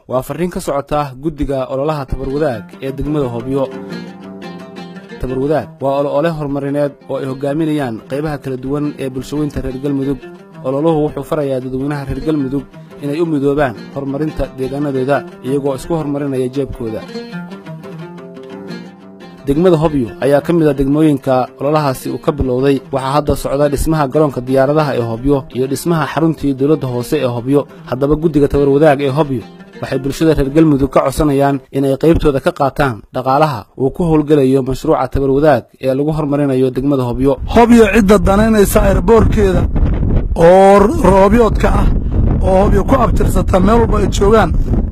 waa fariin ka socota guddiga ololaha tabarwadaag ee degmada Hobyo. tabarwadaag waa olole horumarineed oo ay hogaaminayaan qaybaha kala duwan ee bulshooyinka reer Galmudug. ololuhu wuxuu farayaa dadweynaha reer Galmudug inay u midoobaan horumarinta deegaanadooda iyagoo isku horumarinaya jeebkooda. degmada Hobyo ayaa ka mid ah degmooyinka ololahaasi uu ka bilowday. waxaa hadda socda dhismaha garoonka diyaaradaha ee Hobyo iyo dhismaha xaruntii dawladda hoose ee Hobyo. haddaba guddiga tabarwadaag ee Hobyo waxay bulshada reer Galmudug ka codsanayaan inay qaybtooda ka qaataan dhaqaalaha uu ku howlgalayo mashruuca tabarwadaag ee lagu horumarinayo degmada Hobyo. Hobyo cidda danaynaysa airboorkeeda oo roobyoodka ah oo Hobyo ku abtirsata meel walba ay joogaan,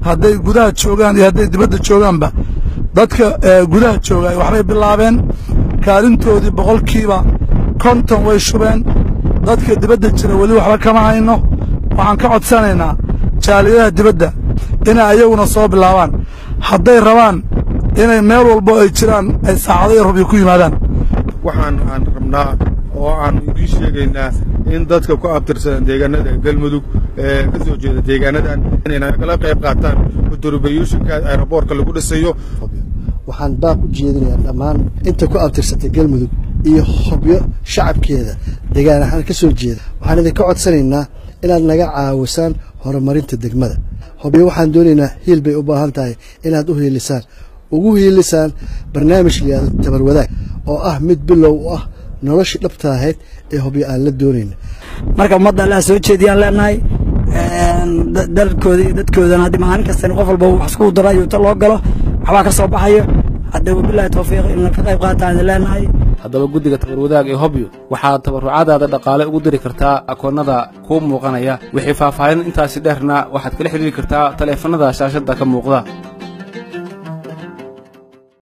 hadday gudaha joogaan iyo hadday dibadda joogaanba. dadka gudaha jooga waxay bilaabeen kaalintoodii boqolkiiba 50 way shubeen. dadka dibadda jira wali waxba kama hayno. waxaan ka codsanaynaa jaaliyadaha dibadda inay ayaguna soo bilaabaan hadday rabaan inay meel walba ay jiraan ay saacado yar Hobyo ku yimaadaan. waxaan rabnaa oo aan idin sheegaynaa in dadka ku abtirsan deegaanada Galmudug ka soo jeeda deegaanadan inay kala qayb qaataan contribution-ka airport-ka lagu dhisayo. waxaan baaq u jeedinayaa dhammaan inta ku abtirsatay Galmudug iyo Hobyo shacabkeeda deegaan ahaan ka soo jeeda. waxaan idinka codsanaynaa inaad naga caawisaan horumarinta degmada Hobyo. waxaan doonaynaa hiil bay u baahan tahay inaad ugu hiilisaan barnaamijka tabarwadaag oo ah mid bilow u ah nolosha dhabta ahayd ee Hobyo aan la doonayna. marka ummadda la soo jeediyaan leenahay dalkooda iyo dadkoodana hadii maalin kasta qof walba wax isku darayo ta loo galo waxba ka soo baxayo. hadda wabillahi tawfiiq in ka qayb qaataan leenahay. haddaba guddiga tabarwadaag ee Hobyo waxaad tabarucaadaada dhaqaale ugu diri kartaa akoonnada kuu muuqanaya. wixii faahfaahin intaasi dheerna waxaad kala xiriiri kartaa taleefannada shaashadda ka muuqda.